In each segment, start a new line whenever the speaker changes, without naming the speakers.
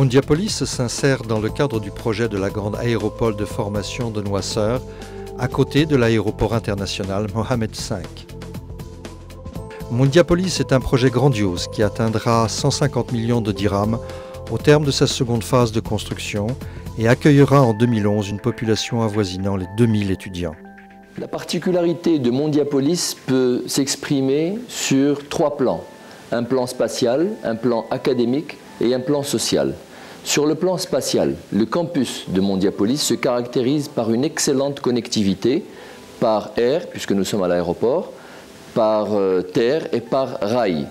Mondiapolis s'insère dans le cadre du projet de la grande aéropole de formation de Noisseur, à côté de l'aéroport international Mohamed V. Mondiapolis est un projet grandiose qui atteindra 150 millions de dirhams au terme de sa seconde phase de construction et accueillera en 2011 une population avoisinant les 2000 étudiants.
La particularité de Mondiapolis peut s'exprimer sur 3 plans. Un plan spatial, un plan académique et un plan social. Sur le plan spatial, le campus de Mondiapolis se caractérise par une excellente connectivité par air, puisque nous sommes à l'aéroport, par terre et par rail.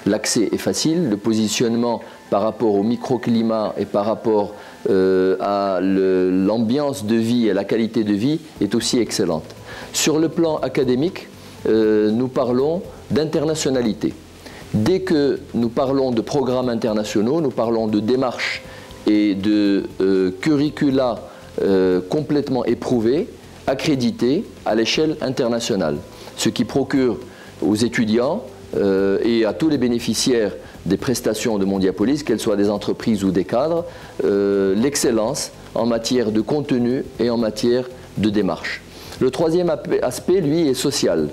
L'accès est facile, le positionnement par rapport au microclimat et par rapport à l'ambiance de vie et la qualité de vie est aussi excellente. Sur le plan académique, nous parlons d'internationalité. Dès que nous parlons de programmes internationaux, nous parlons de démarches et de curricula complètement éprouvés, accrédités à l'échelle internationale. Ce qui procure aux étudiants et à tous les bénéficiaires des prestations de Mondiapolis, qu'elles soient des entreprises ou des cadres, l'excellence en matière de contenu et en matière de démarche. Le troisième aspect, lui, est social.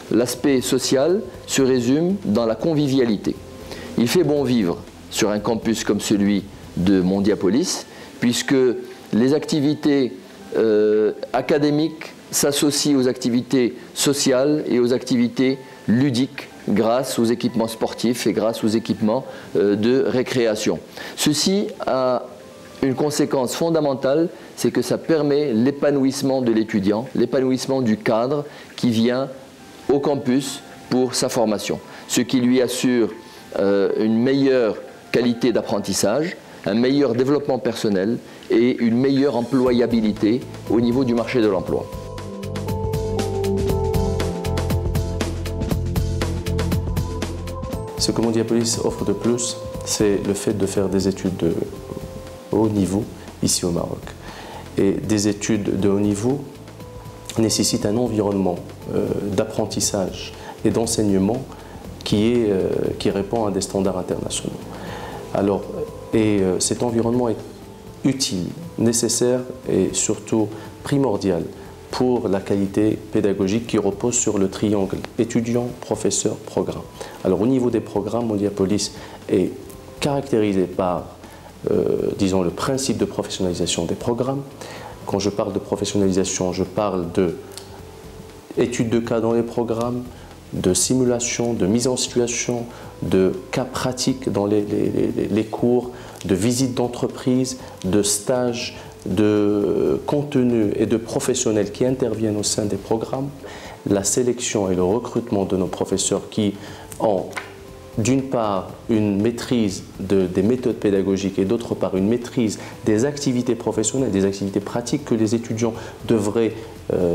L'aspect social se résume dans la convivialité. Il fait bon vivre sur un campus comme celui de Mondiapolis, puisque les activités académiques s'associent aux activités sociales et aux activités ludiques grâce aux équipements sportifs et grâce aux équipements de récréation. Ceci a une conséquence fondamentale, c'est que ça permet l'épanouissement de l'étudiant, l'épanouissement du cadre qui vient au campus pour sa formation, ce qui lui assure une meilleure qualité d'apprentissage, un meilleur développement personnel et une meilleure employabilité au niveau du marché de l'emploi.
Ce que Mondiapolis offre de plus, c'est le fait de faire des études de haut niveau ici au Maroc. Et des études de haut niveau nécessitent un environnement d'apprentissage et d'enseignement qui répond à des standards internationaux. Alors, cet environnement est utile, nécessaire et surtout primordial pour la qualité pédagogique qui repose sur le triangle étudiant, professeur, programme. Alors au niveau des programmes, Mondiapolis est caractérisé par, disons, le principe de professionnalisation des programmes. Quand je parle de professionnalisation, je parle d'études de cas dans les programmes, de simulation, de mise en situation, de cas pratiques dans les cours, de visites d'entreprise, de stages, de contenu et de professionnels qui interviennent au sein des programmes, la sélection et le recrutement de nos professeurs qui ont d'une part une maîtrise des méthodes pédagogiques et d'autre part une maîtrise des activités professionnelles, des activités pratiques que les étudiants devraient,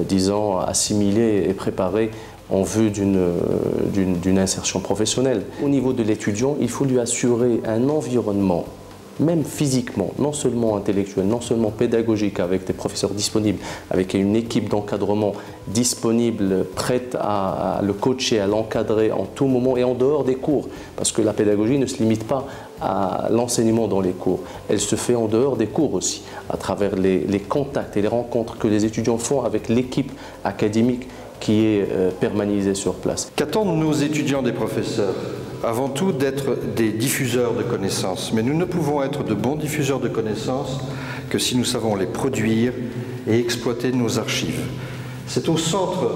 disons, assimiler et préparer en vue d'une insertion professionnelle. Au niveau de l'étudiant, il faut lui assurer un environnement, même physiquement, non seulement intellectuel, non seulement pédagogique, avec des professeurs disponibles, avec une équipe d'encadrement disponible, prête à le coacher, à l'encadrer en tout moment et en dehors des cours. Parce que la pédagogie ne se limite pas à l'enseignement dans les cours. Elle se fait en dehors des cours aussi, à travers les contacts et les rencontres que les étudiants font avec l'équipe académique qui est permanentisée sur place.
Qu'attendent nos étudiants des professeurs ? Avant tout d'être des diffuseurs de connaissances, mais nous ne pouvons être de bons diffuseurs de connaissances que si nous savons les produire et exploiter nos archives. C'est au centre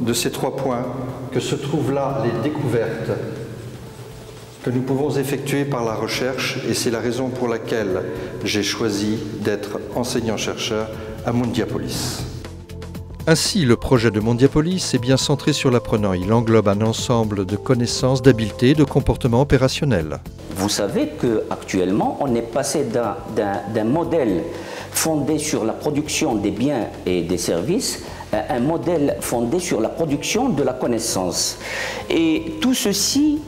de ces 3 points que se trouvent là les découvertes que nous pouvons effectuer par la recherche, et c'est la raison pour laquelle j'ai choisi d'être enseignant-chercheur à Mondiapolis. Ainsi, le projet de Mondiapolis est bien centré sur l'apprenant. Il englobe un ensemble de connaissances, d'habiletés, de comportements opérationnels.
Vous savez qu'actuellement, on est passé d'un modèle fondé sur la production des biens et des services à un modèle fondé sur la production de la connaissance. Et tout ceci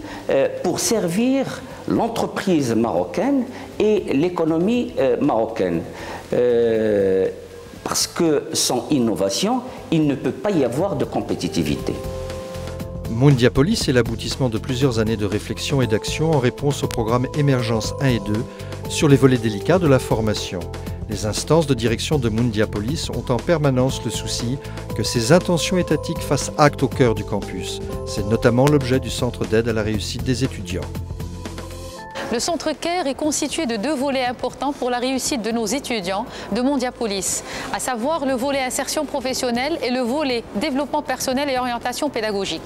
pour servir l'entreprise marocaine et l'économie marocaine. Parce que sans innovation, il ne peut pas y avoir de compétitivité.
Mondiapolis est l'aboutissement de plusieurs années de réflexion et d'action en réponse au programme Émergence 1 et 2 Sur les volets délicats de la formation, les instances de direction de Mondiapolis ont en permanence le souci que ces intentions étatiques fassent acte au cœur du campus. C'est notamment l'objet du centre d'aide à la réussite des étudiants.
Le centre CARE est constitué de deux volets importants pour la réussite de nos étudiants de Mondiapolis, à savoir le volet insertion professionnelle et le volet développement personnel et orientation pédagogique.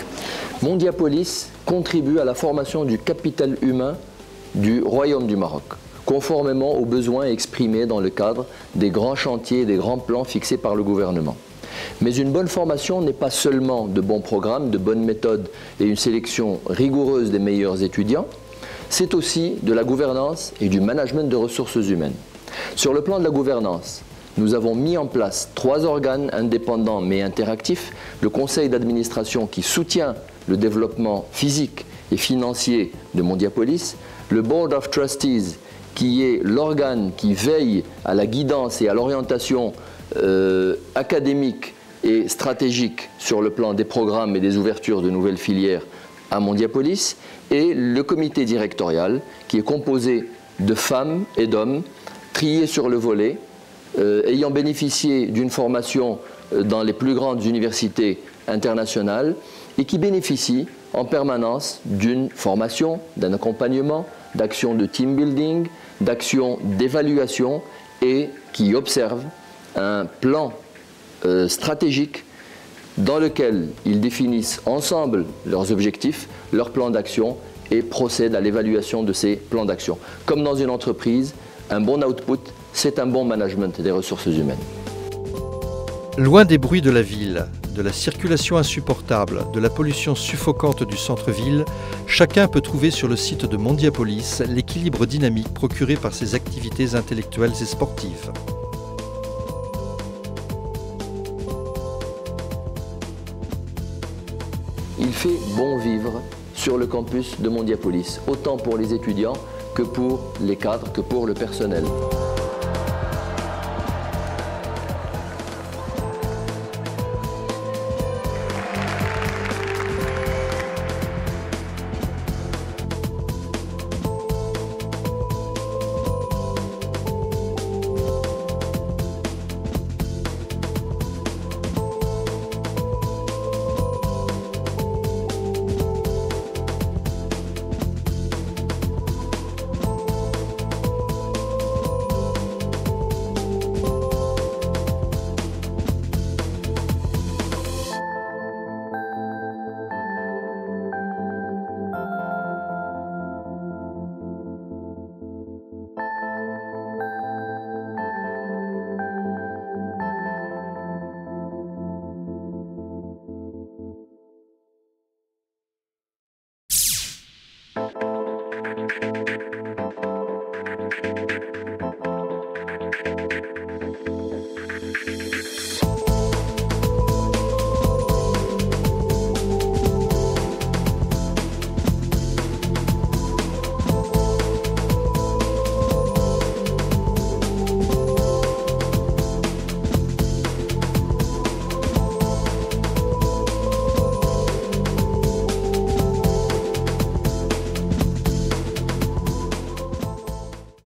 Mondiapolis contribue à la formation du capital humain du Royaume du Maroc, conformément aux besoins exprimés dans le cadre des grands chantiers et des grands plans fixés par le gouvernement. Mais une bonne formation n'est pas seulement de bons programmes, de bonnes méthodes et une sélection rigoureuse des meilleurs étudiants, c'est aussi de la gouvernance et du management de ressources humaines. Sur le plan de la gouvernance, nous avons mis en place 3 organes indépendants mais interactifs, le conseil d'administration qui soutient le développement physique et financier de Mondiapolis, le Board of Trustees qui est l'organe qui veille à la guidance et à l'orientation académique et stratégique sur le plan des programmes et des ouvertures de nouvelles filières à Mondiapolis, et le comité directorial qui est composé de femmes et d'hommes triés sur le volet, ayant bénéficié d'une formation dans les plus grandes universités internationales et qui bénéficient en permanence d'une formation, d'un accompagnement, d'actions de team building, d'actions d'évaluation et qui observent un plan stratégique dans lequel ils définissent ensemble leurs objectifs, leurs plans d'action et procèdent à l'évaluation de ces plans d'action. Comme dans une entreprise, un bon output, c'est un bon management des ressources humaines.
Loin des bruits de la ville, de la circulation insupportable, de la pollution suffocante du centre-ville, chacun peut trouver sur le site de Mondiapolis l'équilibre dynamique procuré par ses activités intellectuelles et sportives.
Il fait bon vivre sur le campus de Mondiapolis, autant pour les étudiants que pour les cadres, que pour le personnel.